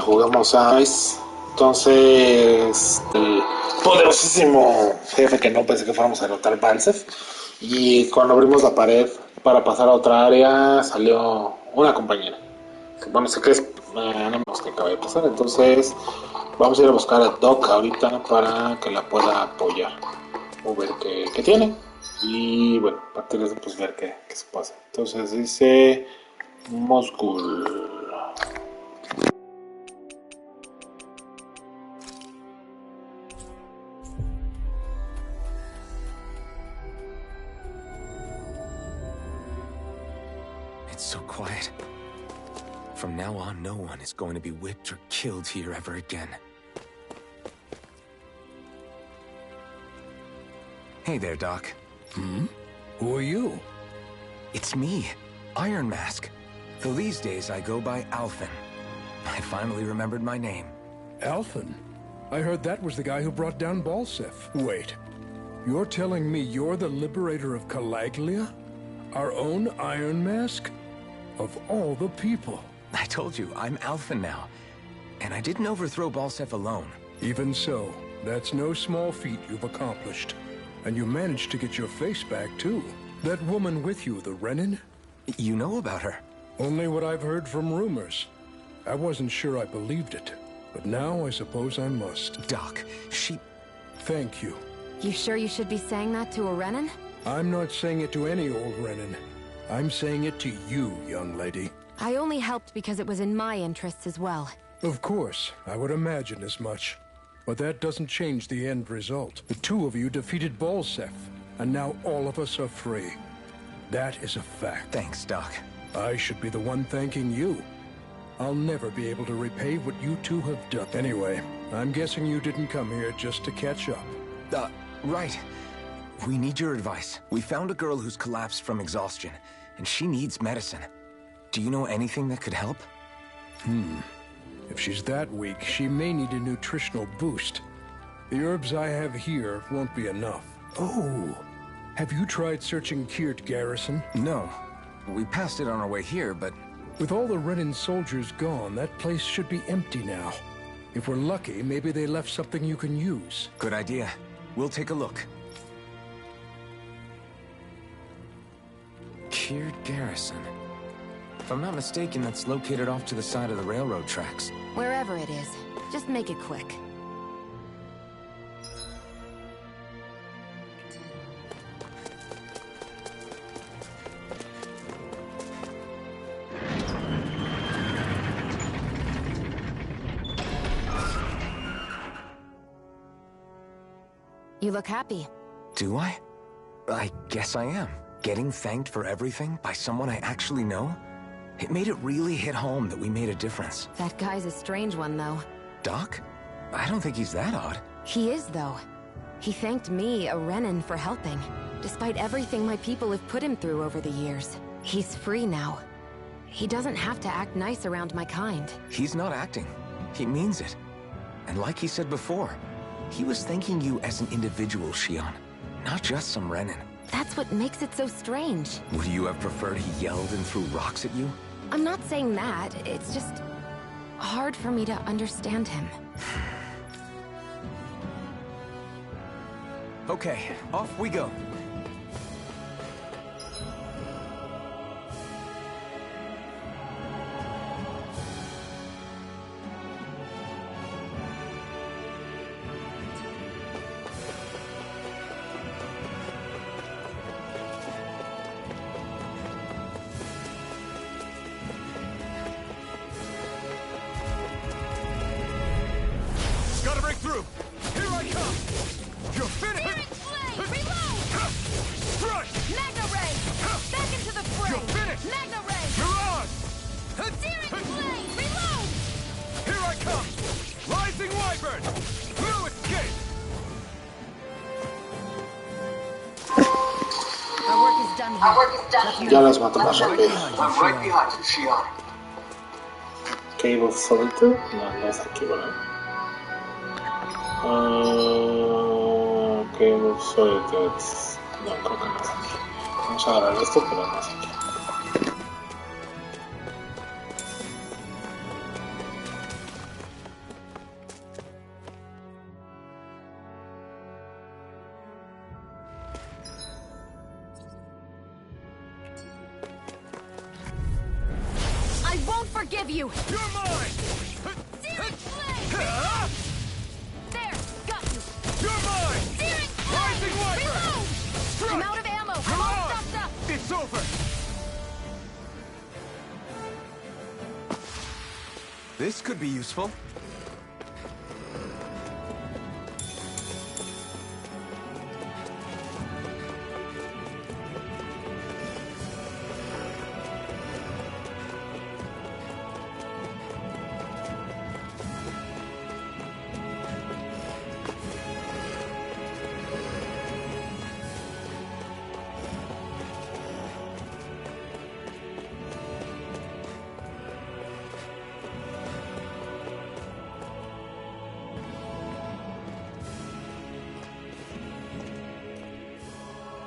jugamos a Ice. Entonces, el poderosísimo jefe que no pensé que fuéramos a derrotar, Balsef. Y cuando abrimos la pared para pasar a otra área, salió una compañera. Bueno, sé que es no me que acaba de pasar. Entonces, vamos a ir a buscar a Doc ahorita para que la pueda apoyar. O ver qué tiene. Y bueno, a partir de eso, pues ver qué se pasa. Entonces dice Mosgul. It's so quiet. From now on, no one is going to be whipped or killed here ever again. Hey there, Doc. Who are you? It's me, Iron Mask. Though these days I go by Alphen. I finally remembered my name. Alphen? I heard that was the guy who brought down Balsef. Wait, you're telling me you're the liberator of Calaglia? Our own Iron Mask? Of all the people. I told you, I'm Alphen now. And I didn't overthrow Balsef alone. Even so, that's no small feat you've accomplished. And you managed to get your face back, too. That woman with you, the Renin? You know about her? Only what I've heard from rumors. I wasn't sure I believed it, but now I suppose I must. Doc, she... Thank you. You sure you should be saying that to a Renin? I'm not saying it to any old Renin. I'm saying it to you, young lady. I only helped because it was in my interests as well. Of course, I would imagine as much. But that doesn't change the end result. The two of you defeated Balsef, and now all of us are free. That is a fact. Thanks, Doc. I should be the one thanking you. I'll never be able to repay what you two have done. Anyway, I'm guessing you didn't come here just to catch up. Right. We need your advice. We found a girl who's collapsed from exhaustion, and she needs medicine. Do you know anything that could help? If she's that weak, she may need a nutritional boost. The herbs I have here won't be enough. Oh, have you tried searching Kirt Garrison? No. We passed it on our way here, but... With all the Renin soldiers gone, that place should be empty now. If we're lucky, maybe they left something you can use. Good idea. We'll take a look. Kirt Garrison. If I'm not mistaken, that's located off to the side of the railroad tracks. Wherever it is, just make it quick. You look happy. Do I? I guess I am. Getting thanked for everything by someone I actually know? It made it really hit home that we made a difference. That guy's a strange one, though. Doc? I don't think he's that odd. He is, though. He thanked me, a Renin, for helping, despite everything my people have put him through over the years. He's free now. He doesn't have to act nice around my kind. He's not acting. He means it. And like he said before, he was thanking you as an individual, Shion, not just some Renin. That's what makes it so strange. Would you have preferred he yelled and threw rocks at you? I'm not saying that. It's just hard for me to understand him. Okay, off we go. Gotta break through! Here I come! You're finished! Searing Flame! Reload! Crush! Magna Ray! Back into the fray! You're finished! Magna Ray! You're on! Searing Flame! Reload! Here I come! Rising Wyvern! No escape! Our work is done here. Ya las mato más rápido. I'm right behind you, Shion. Cable Solitude. No, no es aquí, ¿verdad? Cable Solitude. No, creo que no es aquí. Vamos a agarrar esto, pero no es aquí. you! You're mine! Searing blade! There, got you! You're mine! Searing Rising blade! Wiper! Reload! Strike! I'm out of ammo! I'm Come all on! stopped up! It's over! This could be useful.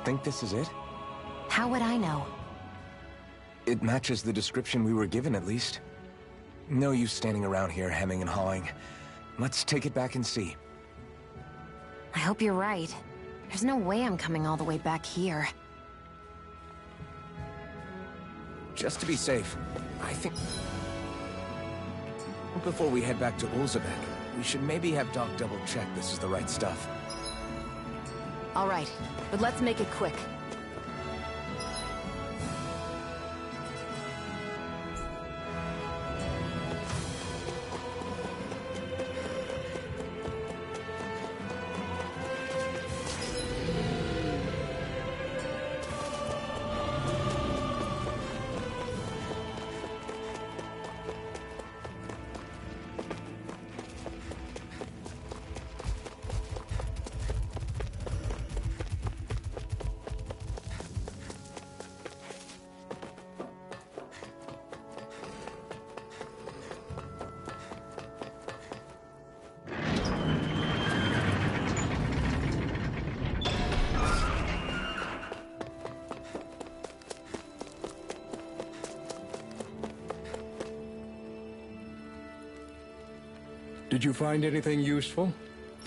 Think this is it? How would I know? It matches the description we were given, at least. No use standing around here hemming and hawing. Let's take it back and see. I hope you're right. There's no way I'm coming all the way back here. Just to be safe, I think... Before we head back to Ulzabek, we should maybe have Doc double-check this is the right stuff. All right, but let's make it quick. Did you find anything useful?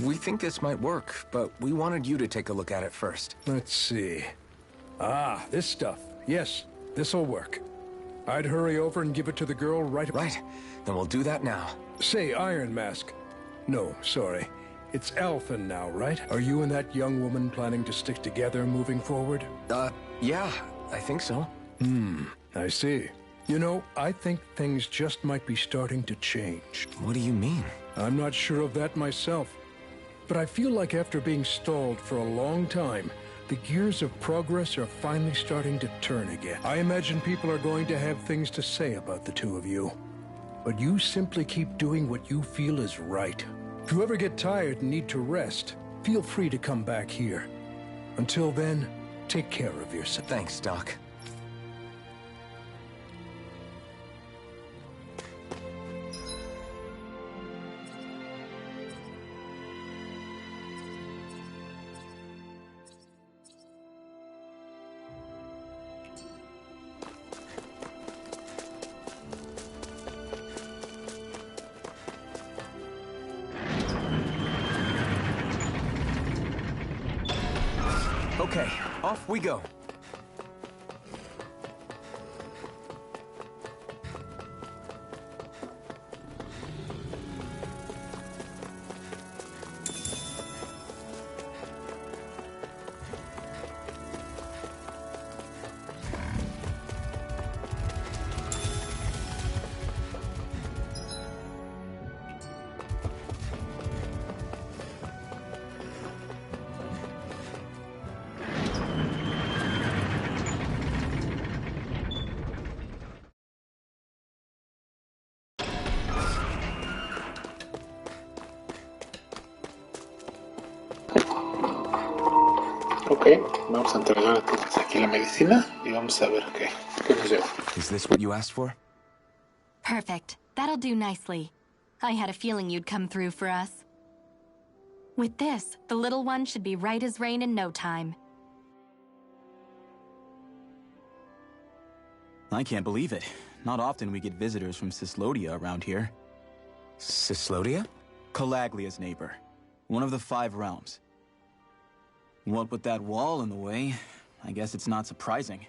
We think this might work, but we wanted you to take a look at it first. Let's see. Ah, this stuff. Yes, this'll work. I'd hurry over and give it to the girl right... Right, then we'll do that now. Say, Iron Mask. No, sorry. It's Alphen now, right? Are you and that young woman planning to stick together moving forward? Yeah, I think so. I see. You know, I think things just might be starting to change. What do you mean? I'm not sure of that myself. But I feel like after being stalled for a long time, the gears of progress are finally starting to turn again. I imagine people are going to have things to say about the two of you. But you simply keep doing what you feel is right. If you ever get tired and need to rest, feel free to come back here. Until then, take care of yourself. Thanks, Doc. Okay, off we go. Ok, vamos a entregar entonces aquí la medicina y vamos a ver qué nos lleva. Is this what you asked for? Perfect. That'll do nicely. I had a feeling you'd come through for us. With this, the little one should be right as rain in no time. I can't believe it. Not often we get visitors from Cislodia around here. Cislodia? Calaglia's neighbor. One of the 5 realms. What with that wall in the way, I guess it's not surprising.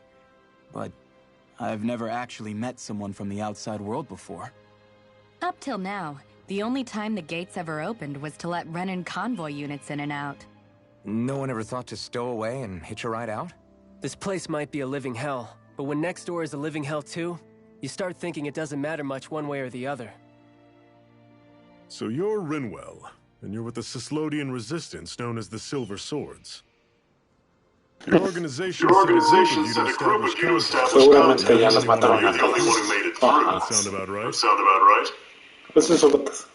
But I've never actually met someone from the outside world before. Up till now, the only time the gates ever opened was to let Renan convoy units in and out. No one ever thought to stow away and hitch a ride out? This place might be a living hell, but when next door is a living hell too, you start thinking it doesn't matter much one way or the other. So you're Rinwell, and you're with the Cislodian resistance known as the Silver Swords. Your organization sent a group of you to establish contact. Seguramente ya los mataron a You're the only one todos. who made it through. Ajá. That sound about right? Pues eso, botas.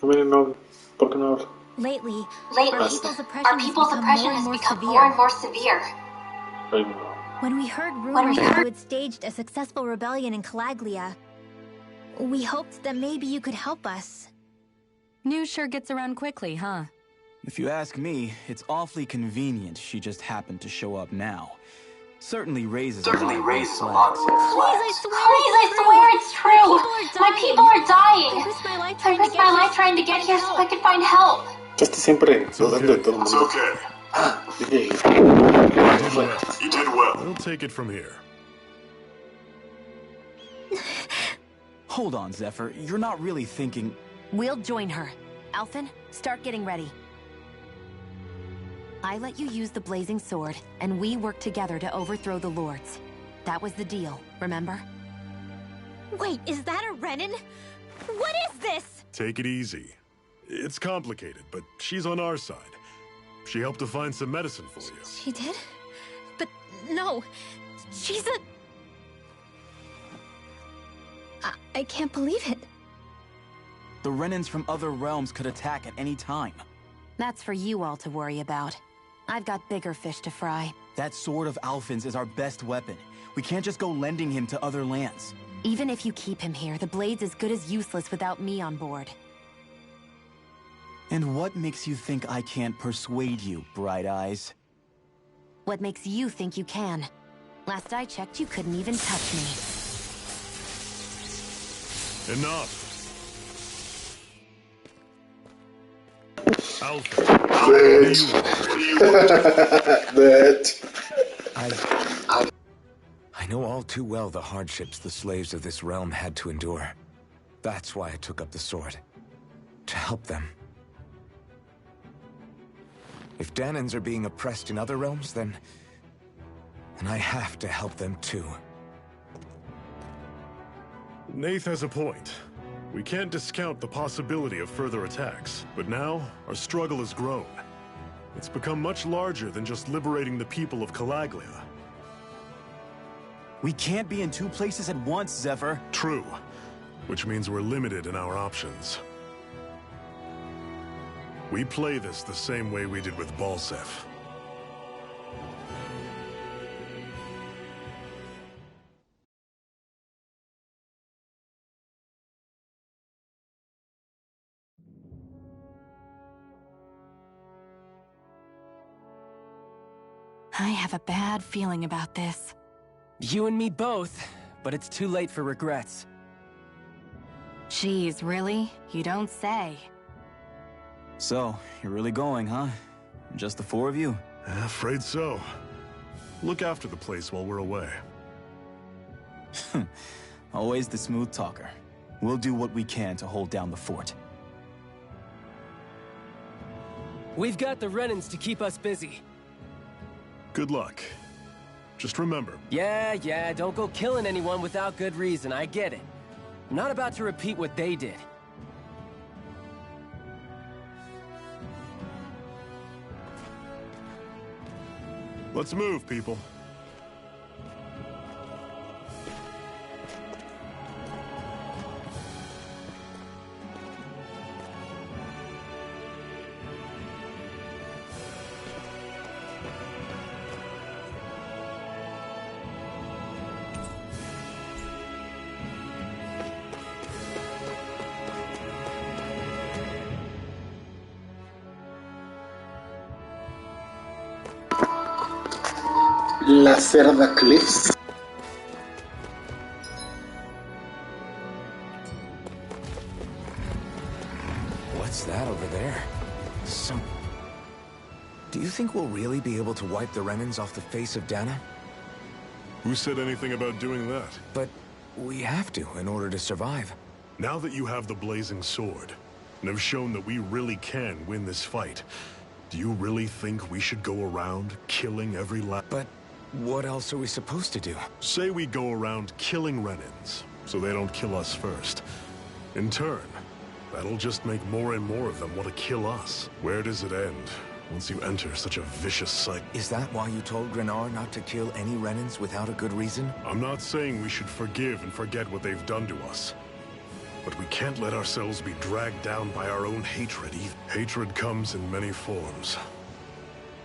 A mí no... ¿Por qué no hablo? Lately, our people's oppression has become more and more severe. Ay, no. when we heard rumors that you had staged a successful rebellion in Calaglia, we hoped that maybe you could help us. News sure gets around quickly, huh? If you ask me, it's awfully convenient she just happened to show up now. Certainly raises a lot of Please, flags. I swear it's true. My people are dying. I risked my life trying to get here so I could find help. Yo estoy siempre dudando de todo el It's mundo. okay. DJ. You did well. We'll take it from here. Hold on, Zephyr. You're not really thinking... We'll join her. Alphen, start getting ready. I let you use the blazing sword, and we worked together to overthrow the lords. That was the deal, remember? Wait, is that a Renan? What is this? Take it easy. It's complicated, but she's on our side. She helped to find some medicine for you. She did? But no, she's a... I can't believe it. The Renans from other realms could attack at any time. That's for you all to worry about. I've got bigger fish to fry. That sword of Alphen's is our best weapon. We can't just go lending him to other lands. Even if you keep him here, the blade's as good as useless without me on board. And what makes you think I can't persuade you, Bright Eyes? What makes you think you can? Last I checked, you couldn't even touch me. Enough. Alpha. I know all too well the hardships the slaves of this realm had to endure. That's why I took up the sword. To help them. If Danans are being oppressed in other realms, then I have to help them too. Nath has a point. We can't discount the possibility of further attacks, but now our struggle has grown. It's become much larger than just liberating the people of Calaglia. We can't be in two places at once, Zephyr. True, which means we're limited in our options. We play this the same way we did with Balsef. I have a bad feeling about this. You and me both, but it's too late for regrets. Jeez, really? You don't say. So, you're really going, huh? Just the four of you? Afraid so. Look after the place while we're away. Always the smooth talker. We'll do what we can to hold down the fort. We've got the Renans to keep us busy. Good luck. Just remember... Yeah, don't go killing anyone without good reason, I get it. I'm not about to repeat what they did. Let's move, people. La Cerda Cliffs. What's that over there? Do you think we'll really be able to wipe the Renans off the face of Dana? Who said anything about doing that? But we have to in order to survive. Now that you have the blazing sword, and have shown that we really can win this fight, do you really think we should go around killing every But what else are we supposed to do? Say we go around killing Renans, so they don't kill us first. In turn, that'll just make more and more of them want to kill us. Where does it end once you enter such a vicious cycle? Is that why you told Grenard not to kill any Renans without a good reason? I'm not saying we should forgive and forget what they've done to us. But we can't let ourselves be dragged down by our own hatred either. Hatred comes in many forms.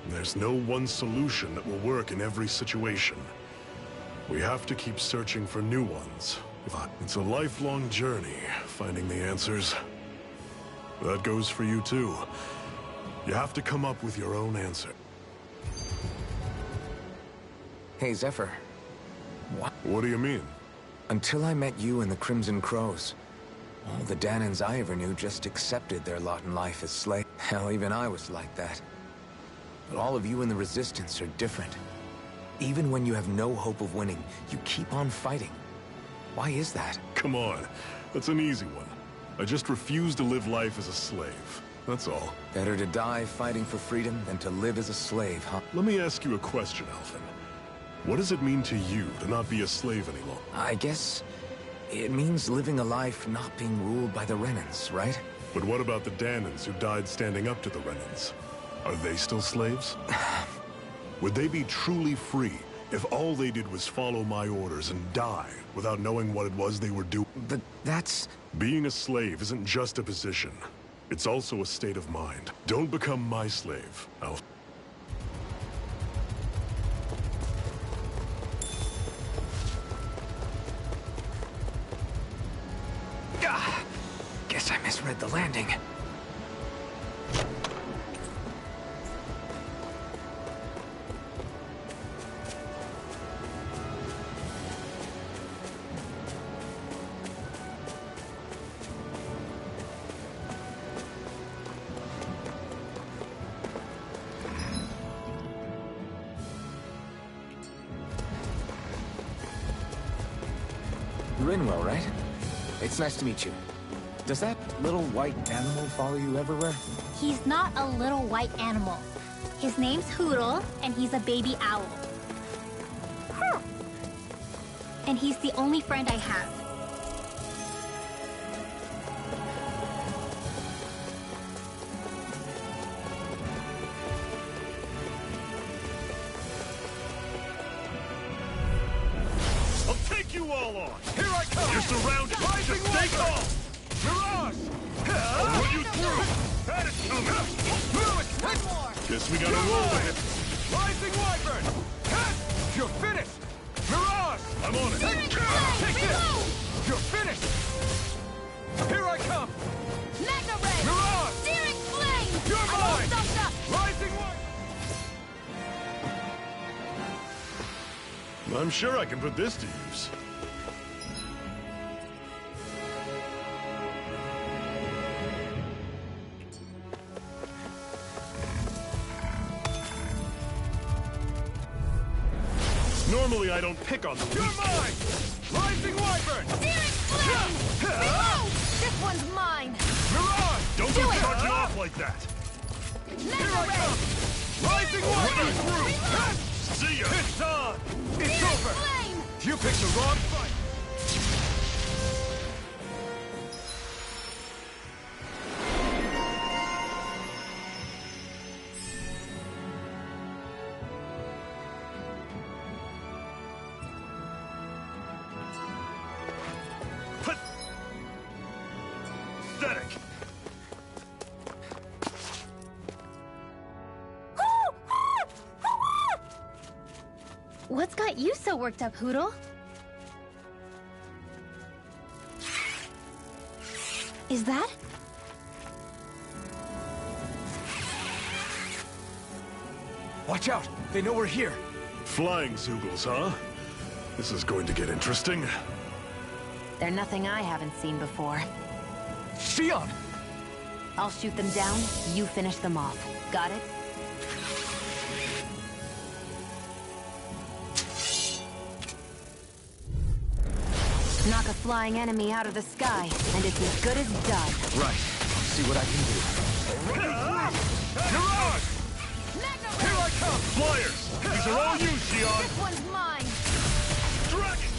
And there's no one solution that will work in every situation. We have to keep searching for new ones. It's a lifelong journey, finding the answers. That goes for you too. You have to come up with your own answer. Hey, Zephyr. What do you mean? Until I met you and the Crimson Crows, all the Danans I ever knew just accepted their lot in life as slaves. Hell, even I was like that. But all of you in the Resistance are different. Even when you have no hope of winning, you keep on fighting. Why is that? Come on, that's an easy one. I just refuse to live life as a slave. That's all. Better to die fighting for freedom than to live as a slave, huh? Let me ask you a question, Alvin. What does it mean to you to not be a slave any longer? I guess it means living a life not being ruled by the Renans, right? But what about the Danans who died standing up to the Renans? Are they still slaves? Would they be truly free if all they did was follow my orders and die without knowing what it was they were doing? But that's... Being a slave isn't just a position. It's also a state of mind. Don't become my slave, Alf. Guess I misread the landing. Rinwell, right? It's nice to meet you. Does that little white animal follow you everywhere? He's not a little white animal. His name's Hoodle, and he's a baby owl. And he's the only friend I have. I'll take you all on! Here I come! You're surrounded! Just stay calm! Mirage! I'll put you through! That is coming! Through it! One more! Guess we gotta roll with it! Rising Wyvern! You're finished! Mirage! I'm on it! Take this! You're finished! Here I come! Magna Ray! Mirage! Searing Flame! You're I'm all mine! stuffed up! Rising Wyvern! I'm sure I can put this to use. Normally I don't pick on the weak. You're mine! Rising Wyvern! Searing Flame! Reload! This one's mine! Mirage! Don't Do go it! charging off like that! Magna Ray! Rising Wyvern! Reload! See ya! It's on! It's Searing over! Flame! You picked the wrong fight! Pathetic! What's got you so worked up, Hoodle? Is that? Watch out! They know we're here! Flying Zoogles, huh? This is going to get interesting. They're nothing I haven't seen before. Xion! I'll shoot them down, you finish them off. Got it? Knock a flying enemy out of the sky, and it's as good as done. Right. See what I can do. Mirage! Here I come! Flyers! These are all you, Xion! This one's mine! Dragon!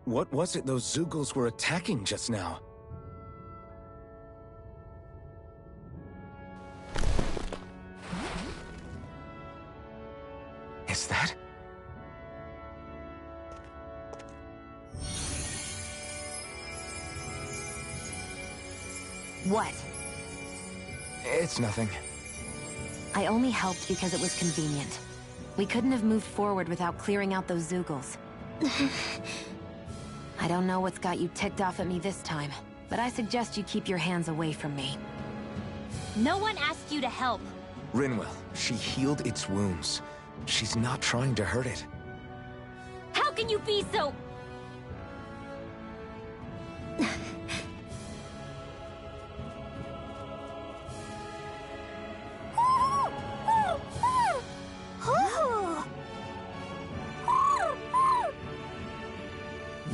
What was it those Zeugles were attacking just now? Is that? What? It's nothing. I only helped because it was convenient. We couldn't have moved forward without clearing out those Zeugles. I don't know what's got you ticked off at me this time, but I suggest you keep your hands away from me. No one asked you to help. Rinwell, she healed its wounds. She's not trying to hurt it. How can you be so...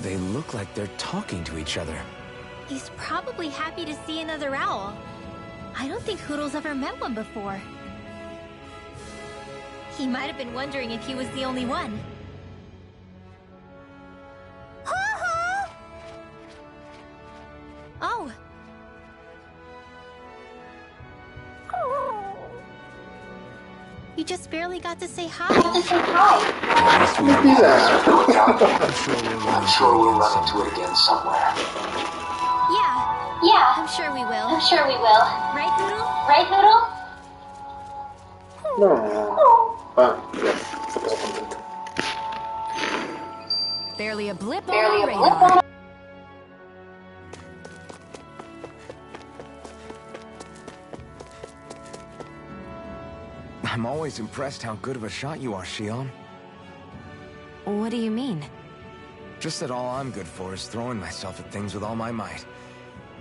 They look like they're talking to each other. He's probably happy to see another owl. I don't think Hoodle's ever met one before. He might have been wondering if he was the only one. Oh. You just barely got to say hi. I'm sure we'll run into it again somewhere. Yeah, I'm sure we will. I'm sure we will. Right, Hoodle? Right, Noodle? Yes. Barely a blip Barely on a the blip radar. on I'm always impressed how good of a shot you are, Xion. What do you mean? Just that all I'm good for is throwing myself at things with all my might.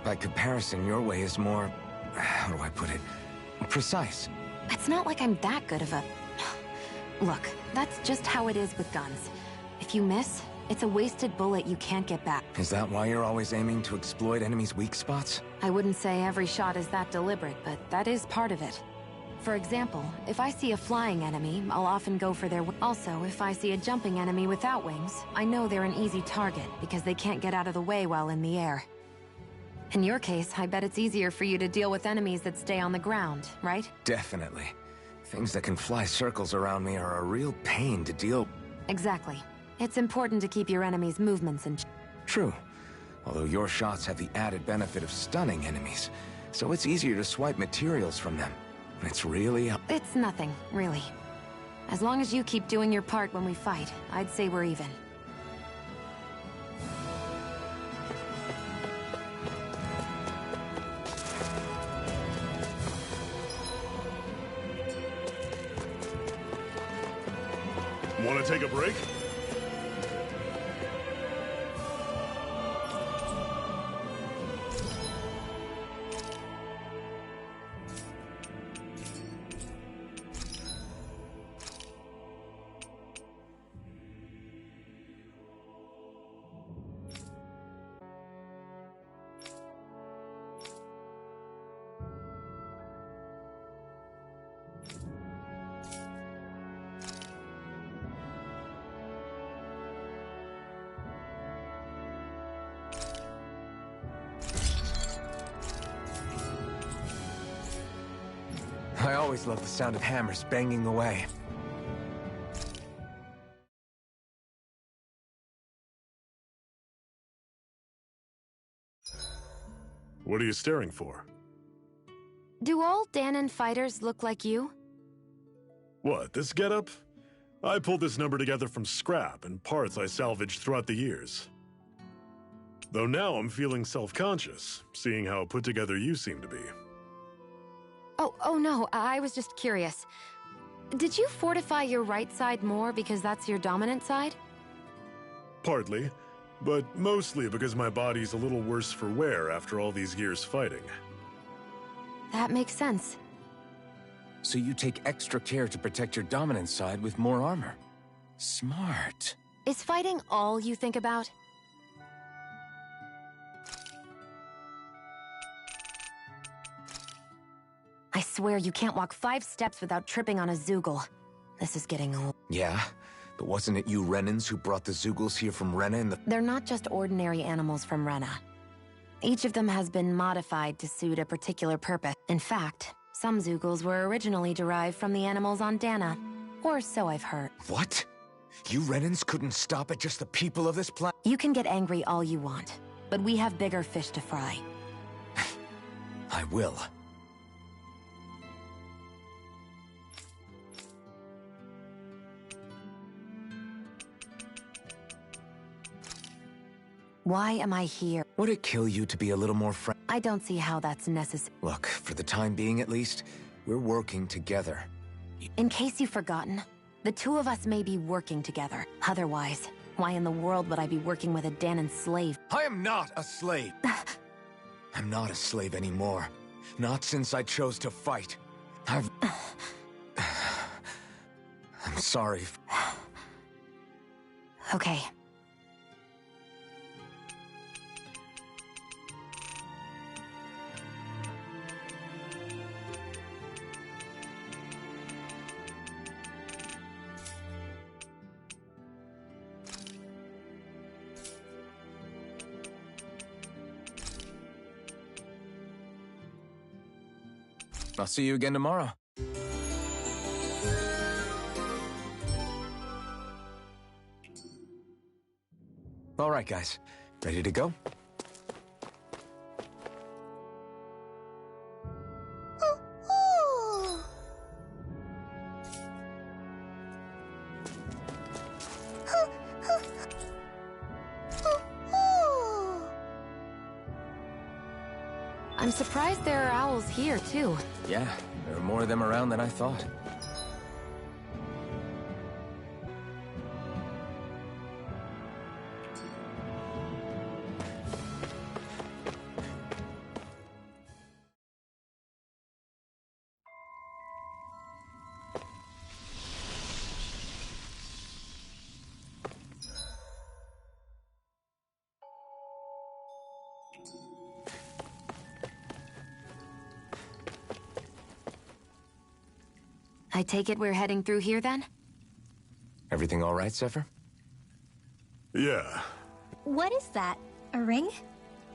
By comparison, your way is more... how do I put it? Precise. It's not like I'm that good of a... Look, that's just how it is with guns. If you miss, it's a wasted bullet you can't get back. Is that why you're always aiming to exploit enemies' weak spots? I wouldn't say every shot is that deliberate, but that is part of it. For example, if I see a flying enemy, I'll often go for their... Also, if I see a jumping enemy without wings, I know they're an easy target because they can't get out of the way while in the air. In your case, I bet it's easier for you to deal with enemies that stay on the ground, right? Definitely. Things that can fly circles around me are a real pain to deal... Exactly. It's important to keep your enemies' movements in... True. Although your shots have the added benefit of stunning enemies, so it's easier to swipe materials from them. It's really... It's nothing, really. As long as you keep doing your part when we fight, I'd say we're even. Want to take a break? I always love the sound of hammers banging away. What are you staring for? Do all Danon fighters look like you? What, this getup? I pulled this number together from scrap and parts I salvaged throughout the years. Though now I'm feeling self-conscious, seeing how put together you seem to be. Oh no, I was just curious. Did you fortify your right side more because that's your dominant side? Partly, but mostly because my body's a little worse for wear after all these years fighting. That makes sense. So you take extra care to protect your dominant side with more armor. Smart. Is fighting all you think about? I swear you can't walk 5 steps without tripping on a Zoogle. This is getting old. Yeah? But wasn't it you Renans who brought the Zoogles here from Rena in the... They're not just ordinary animals from Rena. Each of them has been modified to suit a particular purpose. In fact, some Zoogles were originally derived from the animals on Dana. Or so I've heard. What? You Renans couldn't stop at just the people of this planet? You can get angry all you want, but we have bigger fish to fry. I will. Why am I here? Would it kill you to be a little more I don't see how that's necessary. Look, for the time being at least, we're working together. In case you've forgotten, the two of us may be working together. Otherwise, why in the world would I be working with a Danan slave? I am not a slave! I'm not a slave anymore. Not since I chose to fight. I'm sorry. Okay. I'll see you again tomorrow. All right, guys. Ready to go? I'm surprised there are owls here, too. Yeah, there are more of them around than I thought. I take it we're heading through here, then? Everything all right, Zephyr? Yeah, What is that? A ring?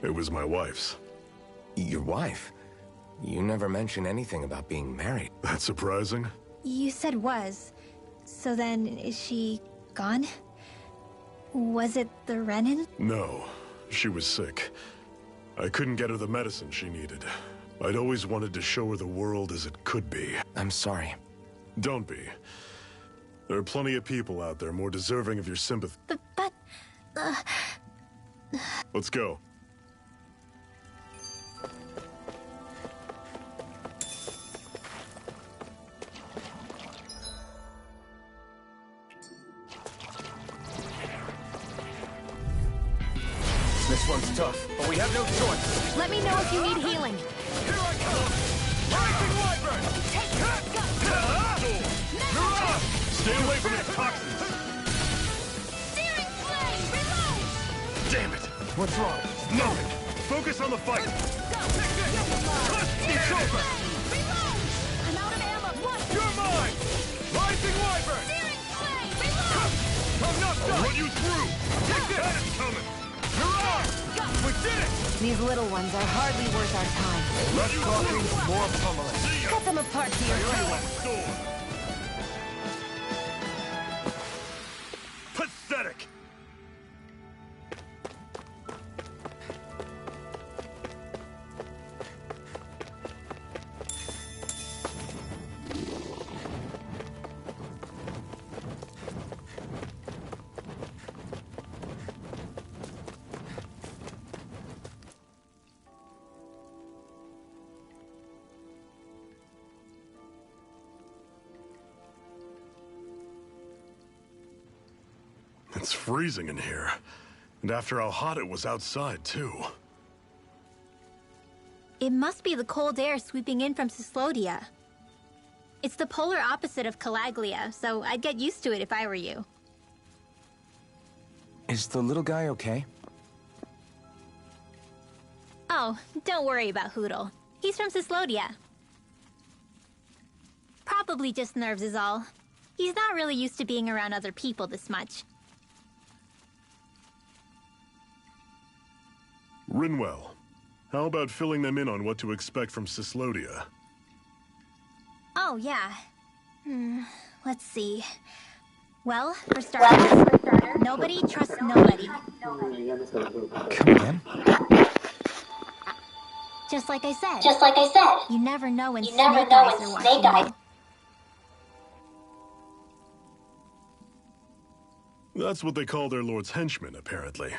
it was my wife's. Your wife? You never mentioned anything about being married. That's surprising. You said was. So then, is she gone? Was it the Renan? No, she was sick. I couldn't get her the medicine she needed. I'd always wanted to show her the world as it could be. I'm sorry. Don't be. There are plenty of people out there more deserving of your sympathy. But... Let's go. This one's tough, but we have no choice. Let me know if you need healing. Here I come! Rising Wyvern! Take that! Stay away from its toxins! Searing flame! Reload! Damn it! What's wrong? Nothing! Focus on the fight! It's over! Reload! I'm out of ammo! What? You're mine! Rising Wyvern! Searing flame! Reload! I'm not I'll done! run you through! Take this! That is coming! Hurrah! We did it! These little ones are hardly worth our time. Less talking, More pummeling. See ya! Cut them apart to your Everyone, taste. sword! Pathetic! It's freezing in here. And after how hot it was outside, too. It must be the cold air sweeping in from Cyslodia. It's the polar opposite of Calaglia, so I'd get used to it if I were you. Is the little guy okay? Oh, don't worry about Hootle. He's from Cyslodia. Probably just nerves is all. He's not really used to being around other people this much. Rinwell, how about filling them in on what to expect from Cyslodia? Oh, yeah. Let's see. Well, for starters, nobody trusts nobody. Come again? Just like I said. Just like I said. You never know when You Snake never know Eyes when are Snake watching Eyes. you. That's what they call their lord's henchmen, apparently.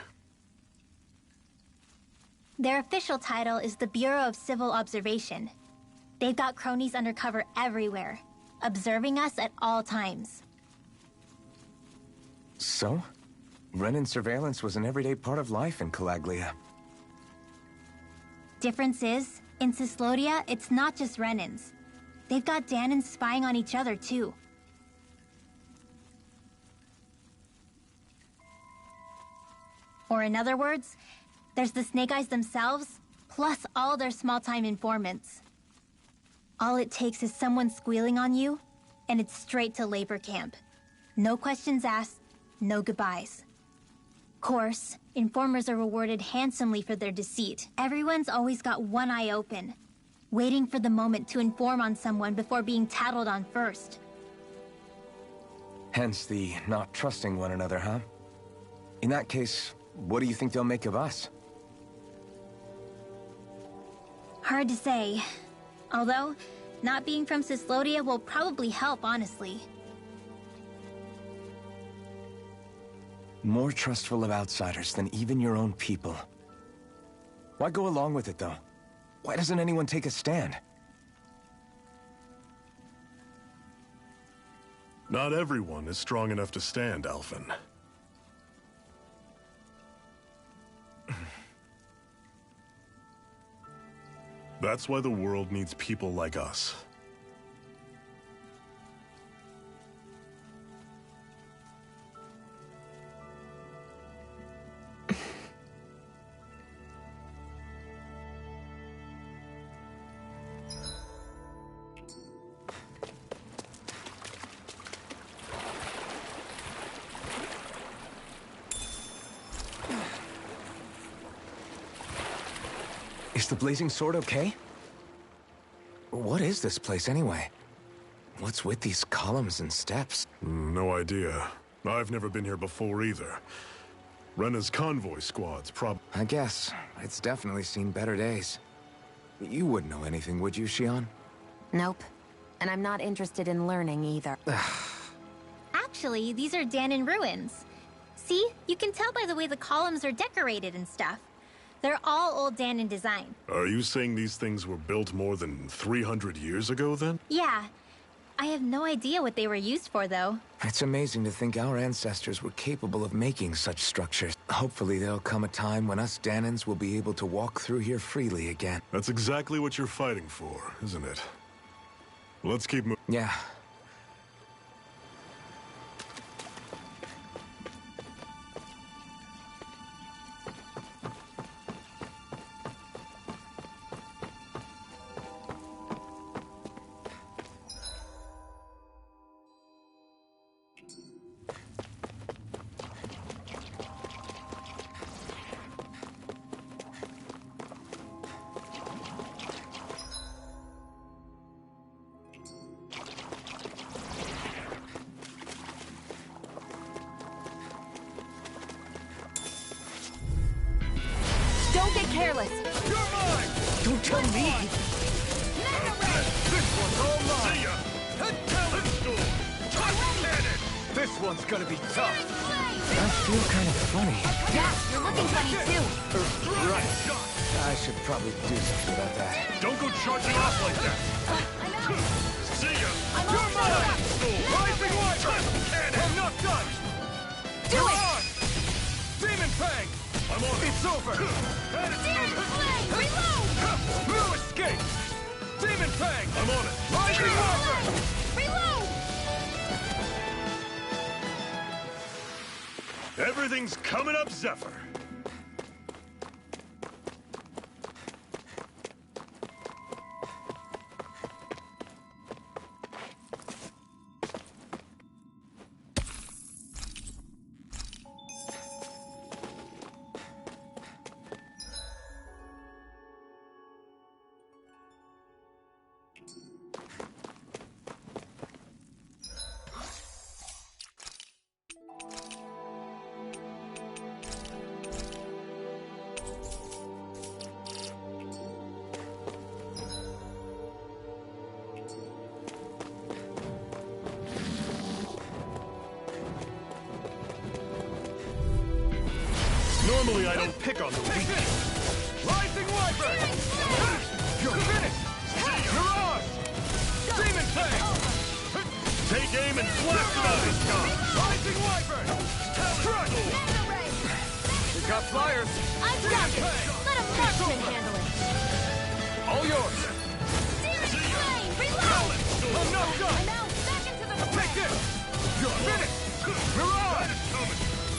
Their official title is the Bureau of Civil Observation. They've got cronies undercover everywhere, observing us at all times. So? Renan surveillance was an everyday part of life in Calaglia. Difference is, in Cyslodia, it's not just Renans. They've got Danans spying on each other, too. Or in other words, there's the Snake Eyes themselves, plus all their small-time informants. All it takes is someone squealing on you, and it's straight to labor camp. No questions asked, no goodbyes. Course, informers are rewarded handsomely for their deceit. Everyone's always got one eye open, waiting for the moment to inform on someone before being tattled on first. Hence the not trusting one another, huh? In that case, what do you think they'll make of us? Hard to say. Although, not being from Cyslodia will probably help, honestly. More trustful of outsiders than even your own people. Why go along with it, though? Why doesn't anyone take a stand? Not everyone is strong enough to stand, Alphen. That's why the world needs people like us. Is the Blazing Sword okay? What is this place, anyway? What's with these columns and steps? No idea. I've never been here before either. Rena's convoy squad's I guess. It's definitely seen better days. You wouldn't know anything, would you, Xion? Nope. And I'm not interested in learning either. Actually, these are Danan ruins. See? You can tell by the way the columns are decorated and stuff. They're all old Danan design. Are you saying these things were built more than 300 years ago, then? Yeah. I have no idea what they were used for, though. It's amazing to think our ancestors were capable of making such structures. Hopefully there'll come a time when us Danans will be able to walk through here freely again. That's exactly what you're fighting for, isn't it? Let's keep moving. Yeah. Don't get careless. You're mine! Don't tell me! This one's all mine! See ya! Talent school! Cannon! This one's gonna be tough! I feel kind of funny. Yeah, you're looking funny too. Right! I should probably do something about that. Don't go charging off like that! I know. See ya! I'm You're all set mine! up. Rising Wyvern! Cannon! I'm not done! Do You're it! on! Demon Fang! I'm on! It's over! Demon Flame, reload! No escape! Demon Fang! I'm on it! Rising Wyvern! Reload! Everything's coming up, Zephyr. Normally I don't pick on the weak. Rising Wyvern! You're finished! Mirage! Demon Fang! Take aim and blast him out of the sky! Rising Wyvern! Crush! We've got flyers! I've got it! Let a marksman handle it! All yours! Searing flame! Reload! I'm not done! Now back into the Take this! You're finished! Mirage!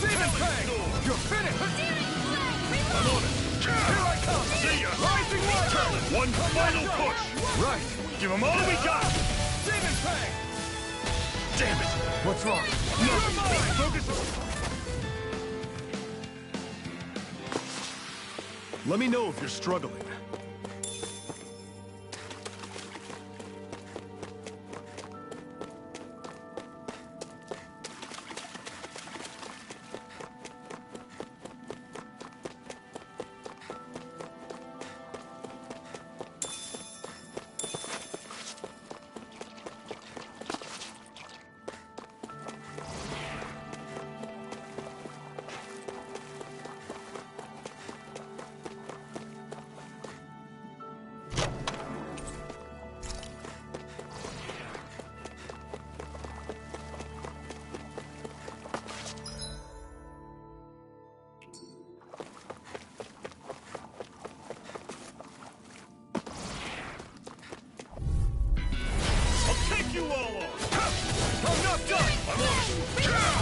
Demon Fang! You're finished! Searing flame! Reload! I'm on it! Here I come! See ya! Rising Wyvern! One final push! Right! Give them all we got! Demon Fang! Damn it! What's wrong? Nothing! Focus! Let me know if you're struggling. You all on! I'm not done!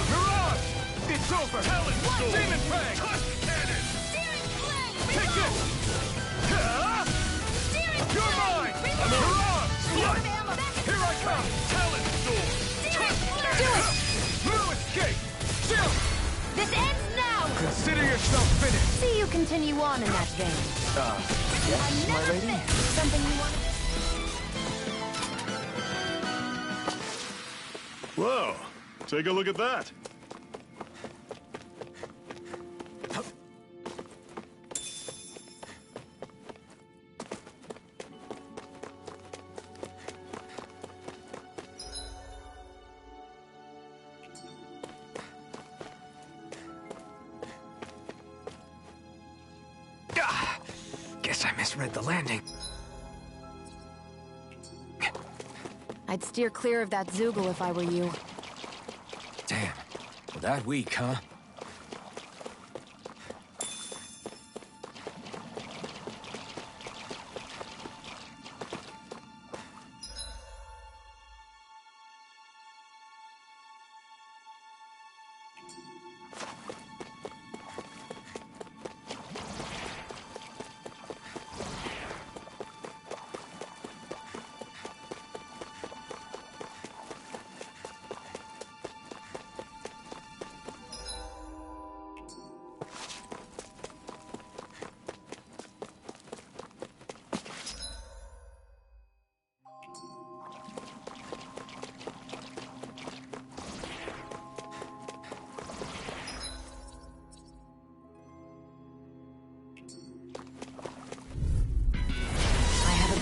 Mirage! It's over! Demon Fang! Cannon! Searing flame! Take this! Searing You're flame! mine! Reload! Mirage! Load ammo! Here I come! Talent sword! Searing flame! Do it! No escape! Still! This ends now! Consider yourself finished! See you continue on in that vein. Yes, my lady? Something you want? Whoa! Take a look at that! Guess I misread the landing. I'd steer clear of that Zoogle if I were you. Damn. That weak, huh?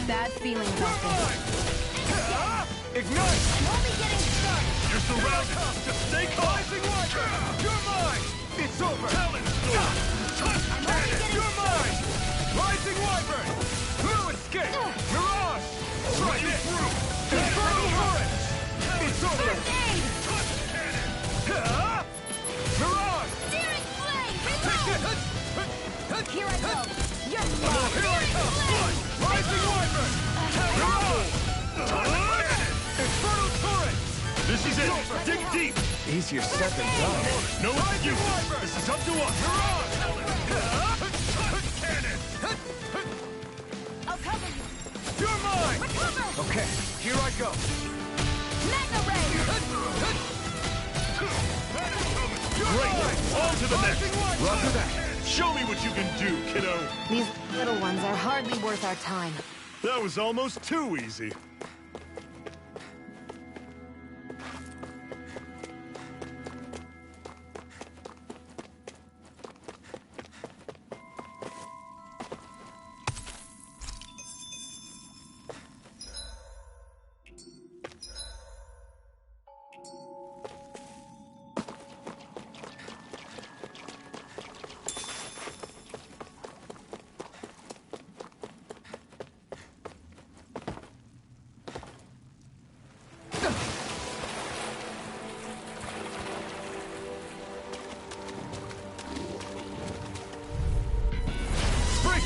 Bad feeling about this. Ignite! I'm only getting started! You're surrounded! Just stay calm! You're mine! It's over! Talent sword! I'm only getting You're mine! Rising Wyvern! No escape! Mirage! Try this! Infernal Torrent! It's over! Mirage! Searing flame! Reload! Here I go! You're Here I come! Rising Wyvern! Mirage! Easier said than done. No excuse. This is up to us. Cannon. I'll cover you. You're mine. Recover. Okay, here I go. Mega ray. Great. On to the next. Roger that. Show me what you can do, kiddo. These little ones are hardly worth our time. That was almost too easy.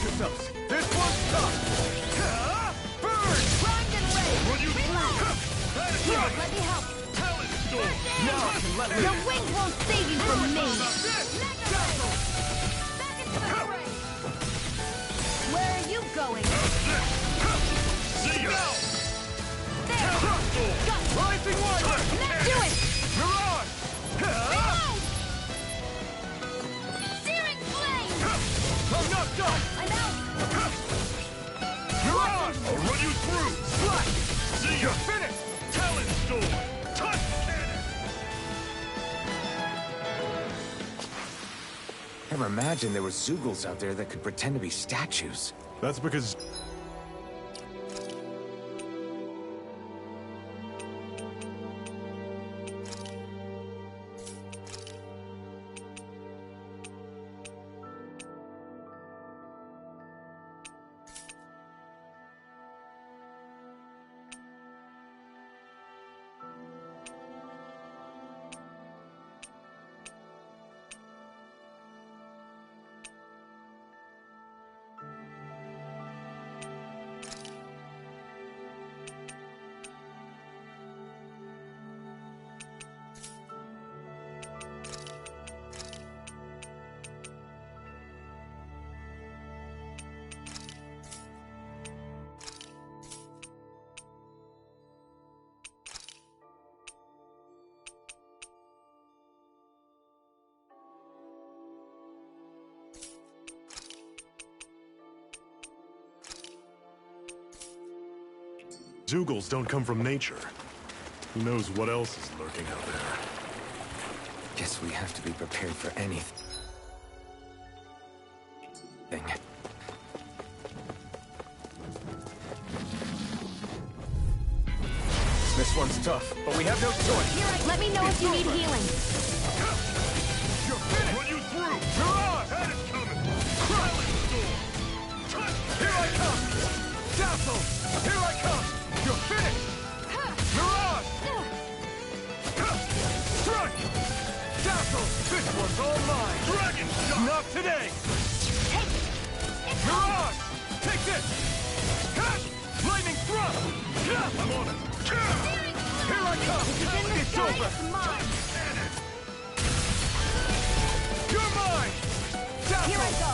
Yourselves. This one's tough. Burn! Grind and rage. Will you Here, let me help. Talent storm. Now I can let me. Your wings won't save you from me. Back into the fray. Where are you going? See ya. There. Got it. Rising Wiper. Let's do it. Mirage. Reload. Searing flame. I'm not done. I'm out. Mirage. I'll run you through. Slash. See ya. You're finished. Talent storm. Touch cannon. Never imagined there were Zeugles out there that could pretend to be statues. That's because... Zeugles don't come from nature. Who knows what else is lurking out there? Guess we have to be prepared for anything. This one's tough, but we have no choice. Let me know if you need healing. You're finished. Run you through. Mirage. That is coming. Talent storm. Touch. Here I come. Dazzle. Here I come. You're finished! Mirage! Strike! Dazzle! This one's all mine! Dragon shot! Not today! Take it! Mirage! Take this! Lightning thrust! I'm on it! Here I come! It's over! It's mine! You're mine! Dazzle! Here I go!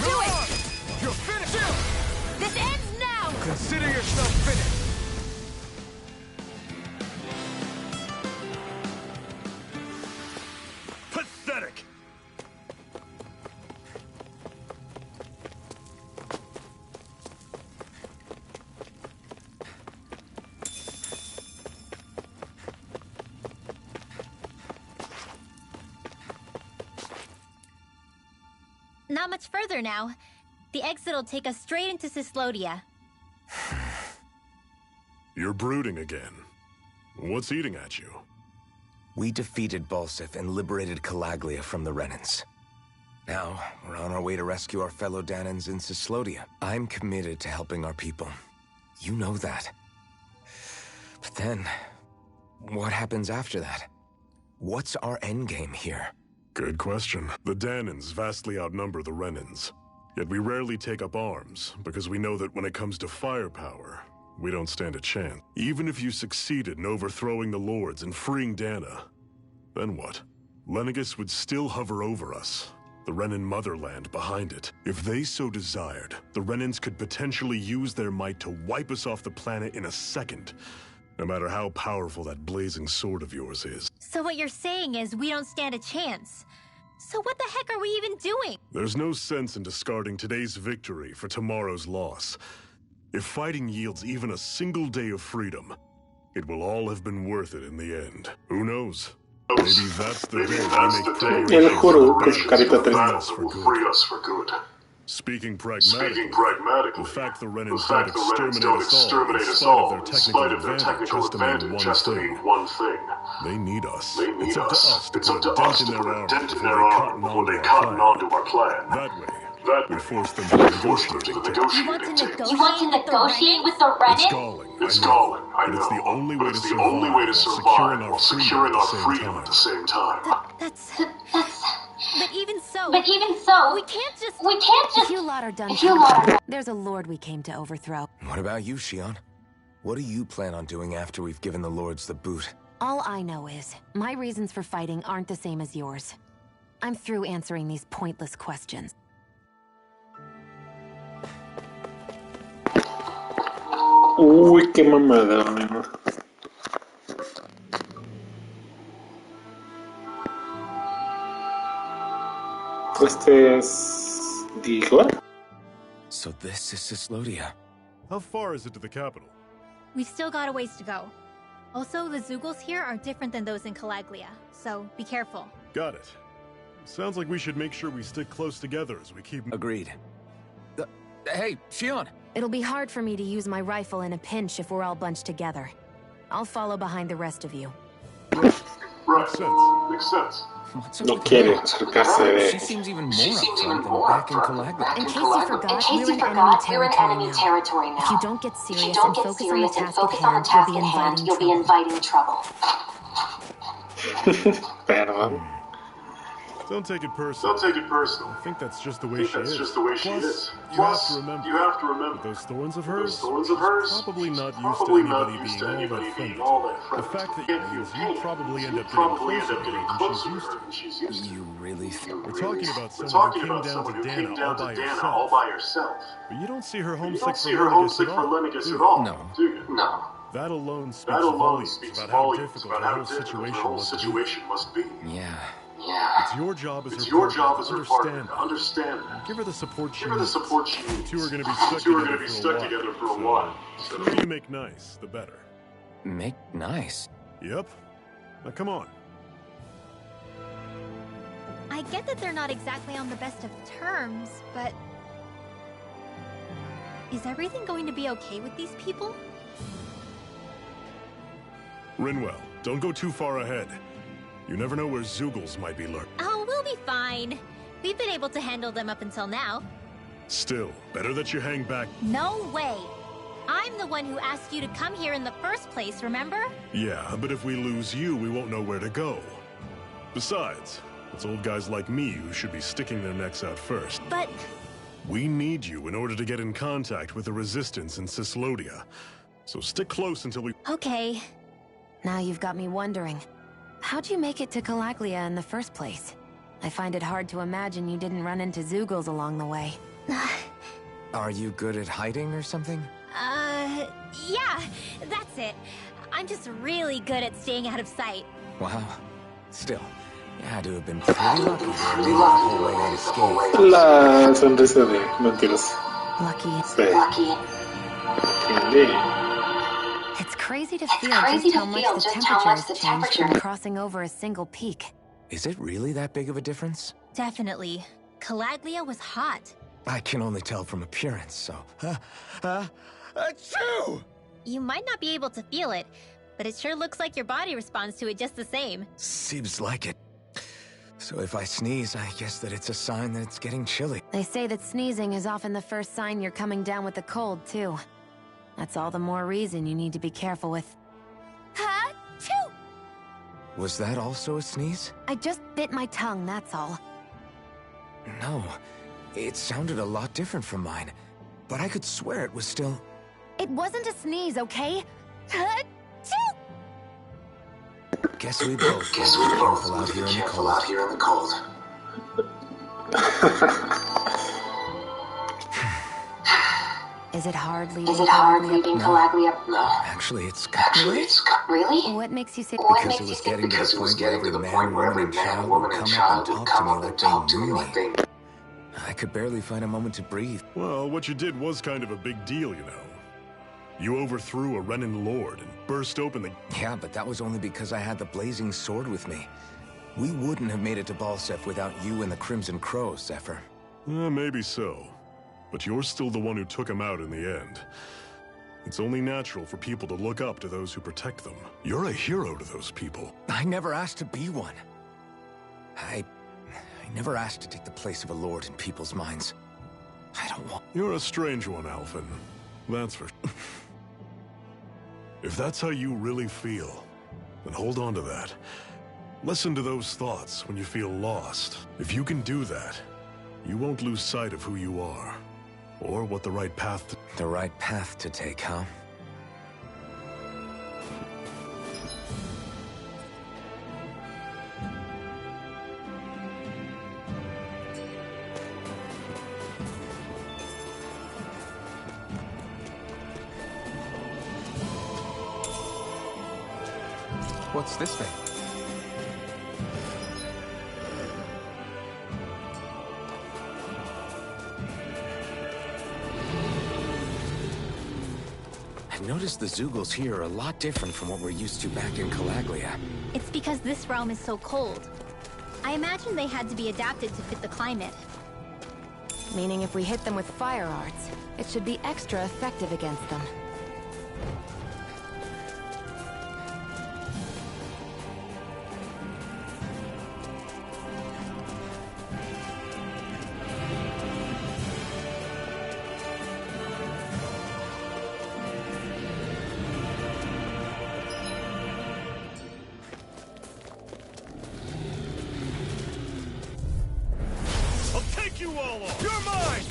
Mirage! You're finished! This ends now! Consider yourself finished! Pathetic! Not much further now. The exit'll take us straight into Cyslodia. You're brooding again. What's eating at you? We defeated Balsif and liberated Calaglia from the Renans. Now, we're on our way to rescue our fellow Danans in Cyslodia. I'm committed to helping our people. You know that. But then, what happens after that? What's our endgame here? Good question. The Danans vastly outnumber the Renans. Yet we rarely take up arms, because we know that when it comes to firepower, we don't stand a chance. Even if you succeeded in overthrowing the Lords and freeing Dana, Then what? Lenegis would still hover over us. The Renan motherland behind it. If they so desired, the Renans could potentially use their might to wipe us off the planet in a second. No matter how powerful that blazing sword of yours is. So what you're saying is we don't stand a chance. So what the heck are we even doing? There's no sense in discarding today's victory for tomorrow's loss. If fighting yields even a single day of freedom, it will all have been worth it in the end. Who knows? Maybe that's the day we make El juro que carita that will free us for good. Speaking pragmatically, the fact the Renans don't exterminate us all, in spite of their technical advantage, just to mean one thing. They need us. It's up to us to put a dent in their armor before they cotton onto our plan. That way, we force them to the negotiating table. You want to negotiate with the Renan? It's galling, I know. But it's the only way to survive while securing our freedom at the same time. But even so, we can't just. If you lot are done, there's a lord we came to overthrow. What about you, Shion? What do you plan on doing after we've given the lords the boot? All I know is, my reasons for fighting aren't the same as yours. I'm through answering these pointless questions. Uy, qué mamada, amigo. Este es... ¿Digo? So this is Cislodia. How far is it to the capital? We've still got a ways to go. Also, the Zeugles here are different than those in Calaglia, so be careful. Got it. Sounds like we should make sure we stick close together as we keep... Agreed. Hey, Shion! It'll be hard for me to use my rifle in a pinch if we're all bunched together. I'll follow behind the rest of you. Makes sense. No quiere acercarse de... She seems even more upfront than back in Calaglia. In case you forgot, we're in enemy territory now. If you don't get serious and focus on the task at hand, you'll be inviting trouble. Perdón. Don't take it personal. I think that's just the way she is. Plus, you have to remember that those thorns of hers, probably not used to anybody being all that friendly. The fact that you probably end up getting closer to her than she's used to. You really think... We're talking about someone who came down to Dana all by herself. But you don't see her homesick for Lenegis at all. No. Do you? No. That alone speaks volumes about how difficult the whole situation must be. Yeah. It's your job as her partner to understand that. Give her the support she needs. The two are going to be stuck together for a while. So the more you make nice, the better. Make nice? Yep. Now come on. I get that they're not exactly on the best of terms, but... is everything going to be okay with these people? Rinwell, don't go too far ahead. You never know where Zeugles might be lurking. Oh, we'll be fine. We've been able to handle them up until now. Still, better that you hang back. No way! I'm the one who asked you to come here in the first place, remember? Yeah, but if we lose you, we won't know where to go. Besides, it's old guys like me who should be sticking their necks out first. But... we need you in order to get in contact with the Resistance in Cislodia. So stick close until we... Okay. Now you've got me wondering. How'd you make it to Calaglia in the first place? I find it hard to imagine you didn't run into Zeugles along the way. Are you good at hiding or something? Yeah, that's it. I'm just really good at staying out of sight. Wow. Still, you had to have been pretty lucky to have made it the whole way unscathed. La sonrisa de mentiras. Lucky. Sí. It's crazy to feel just how much the temperature has changed from crossing over a single peak. Is it really that big of a difference? Definitely. Calaglia was hot. I can only tell from appearance, so... achoo! You might not be able to feel it, but it sure looks like your body responds to it just the same. Seems like it. So if I sneeze, I guess that it's a sign that it's getting chilly. They say that sneezing is often the first sign you're coming down with a cold, too. That's all the more reason you need to be careful with... Ha-choo! Was that also a sneeze? I just bit my tongue, that's all. No. It sounded a lot different from mine. But I could swear it was still... It wasn't a sneeze, okay? Ha-choo! Guess we both Guess we both need to be careful out here in the cold. Is it hard leaving Calaglia? No. Actually, it's Really? What makes you say? Because it was getting to the point where every man, woman, and child would come up and talk to me like they... I could barely find a moment to breathe. Well, what you did was kind of a big deal, you know. You overthrew a Renin lord and burst open the... Yeah, but that was only because I had the blazing sword with me. We wouldn't have made it to Balsef without you and the Crimson Crows, Zephyr. Maybe so. But you're still the one who took him out in the end. It's only natural for people to look up to those who protect them. You're a hero to those people. I never asked to be one. I never asked to take the place of a lord in people's minds. I don't want... You're a strange one, Alphen. That's for... If that's how you really feel, then hold on to that. Listen to those thoughts when you feel lost. If you can do that, you won't lose sight of who you are. Or what the right path to... The right path to take, huh? What's this thing? I've noticed the Zeugles here are a lot different from what we're used to back in Calaglia. It's because this realm is so cold. I imagine they had to be adapted to fit the climate. Meaning if we hit them with fire arts, it should be extra effective against them. You all off. You're mine!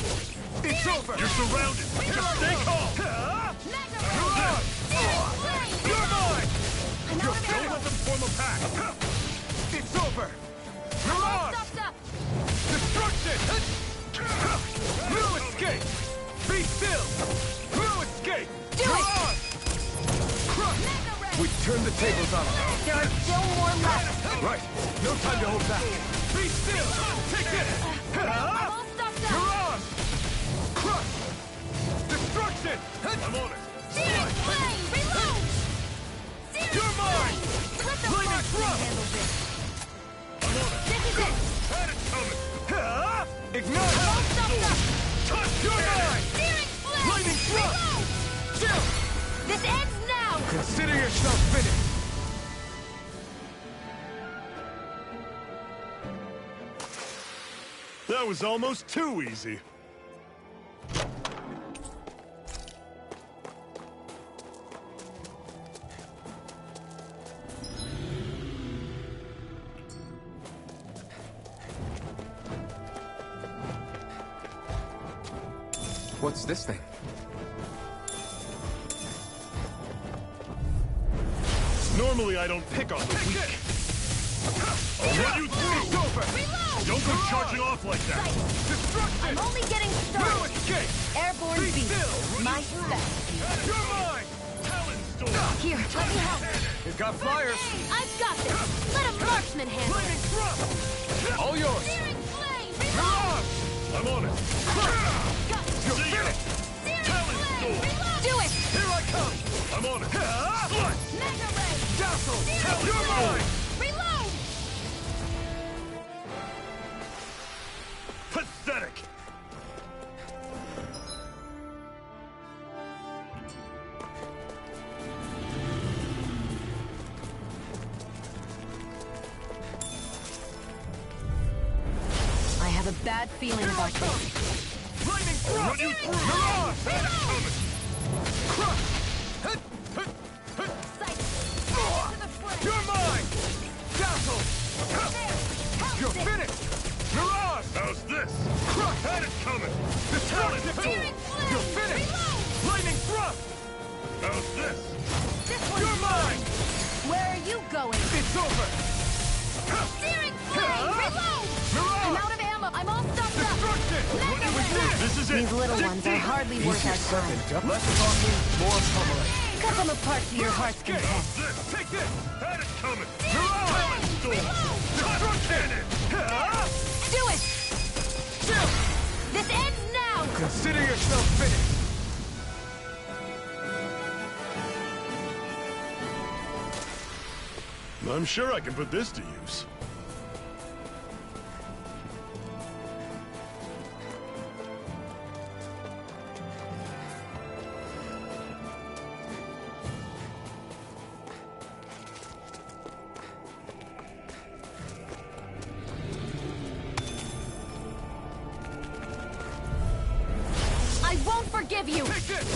It's over! You're surrounded! Just stay calm! You're on! You're mine! Don't let them form a pack! It's over! You're on! Destruction! No escape! Be still! No escape! You're on! We turned the tables on them. There are still more left. Right. No time to hold back. Be still! Take this! You're on! Crush! Destruction! I'm on it! Searing flame! Reload! You're mine! Lightning thrust! I'm on it! This is it! Had it coming! Ignite! Touch! You're mine! Searing flame! Lightning thrust! Chill! This ends now! Consider yourself finished. That was almost too easy. What's this thing? Normally I don't pick on the weak. I'll run you through! Don't go charging off like that! Destruction! I'm only getting No started. escape! Airborne Be beast. still! My specialty. You're mine! Talon storm! Here, let me help. You've got flyers. I've got this! Let a marksman handle it! Lightning thrust! All yours. Searing flame! You're Reload! on! I'm on it! You're finished! Searing Talon flame! storm! Reload! Do it! Here I come! I'm on it! Slice! Mega ray! Dazzle! Searing You're flame! mine! Reload! Pathetic! I have a bad feeling about this. Lightning thrust! Run you through! You're on! Had it coming! Crush! You're mine! Dazzle! You're finished! You're on! How's this? Crush! Had it coming! The talent storm! You're finished! Lightning thrust! How's this? This one's You're mine! Where are you going? It's It's over! Steering flame! Reload! I'm out of ammo! I'm all stuffed up! This is it! These little ones are hardly worth our time. Less talking, more pummeling. Cut them apart to your heart's content. Take this! Had it coming! Talent storm! Destruct cannon! Do it! This ends now! Consider yourself finished! I'm sure I can put this to use. I won't forgive you! Take this!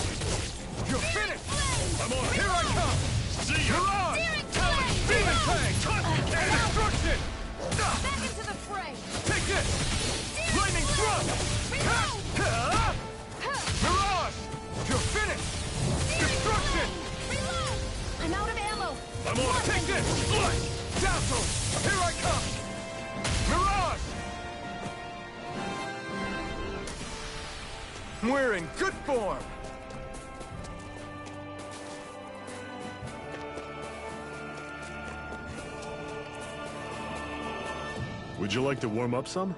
You're finished! I'm on it! Here I come! See ya! You're on! Demon Fang! Destruction! Back into the fray! Take this! Lightning Thrust! Mirage! You're finished! Destruction! I'm out of ammo! I'm on it! Take this! Light! Dazzle! Here I come! Mirage! We're in good form! Would you like to warm up some?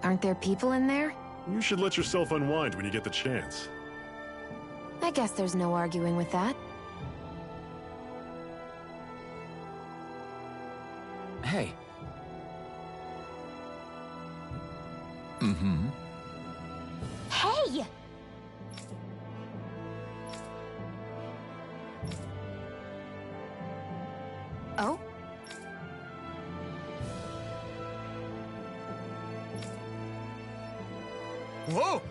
Aren't there people in there? You should let yourself unwind when you get the chance. I guess there's no arguing with that. Hey. Mm-hmm. Hey! Oh? Whoa!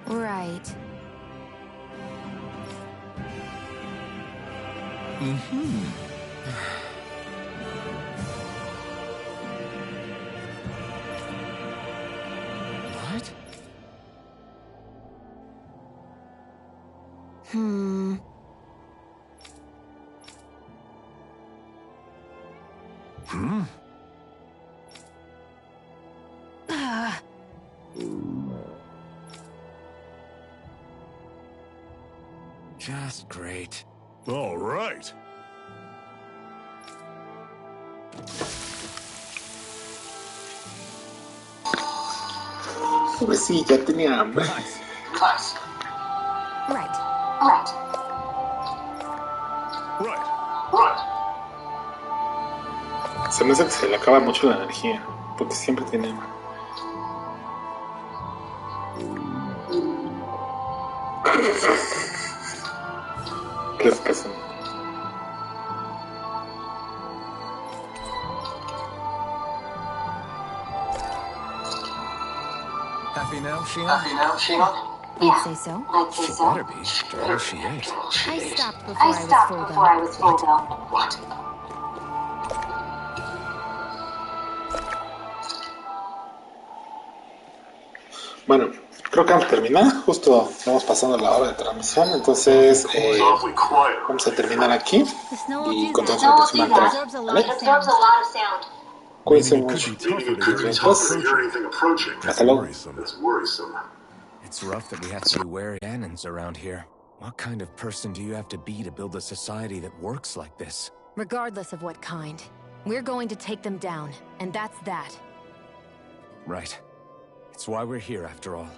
Right. What? Just great. All right. Pues sí, ya tenía hambre. Class. Right. Right. Se me hace que se le acaba mucho la energía, porque siempre tiene hambre. ¿Qué les pasa? Happy now, Shion? You'd say so? She better be, after all she ate. I stopped before I was full, though. What? Bueno, creo que vamos a terminar. Justo estamos pasando la hora de transmisión, entonces vamos a terminar aquí y continuamos en la próxima entrega. ¿Vale? Cuídense mucho. Hasta luego. It's rough that we have to be wary of cannons around here. What kind of person do you have to be to build a society that works like this? Regardless of what kind, we're going to take them down, and that's that. Right. It's why we're here, after all.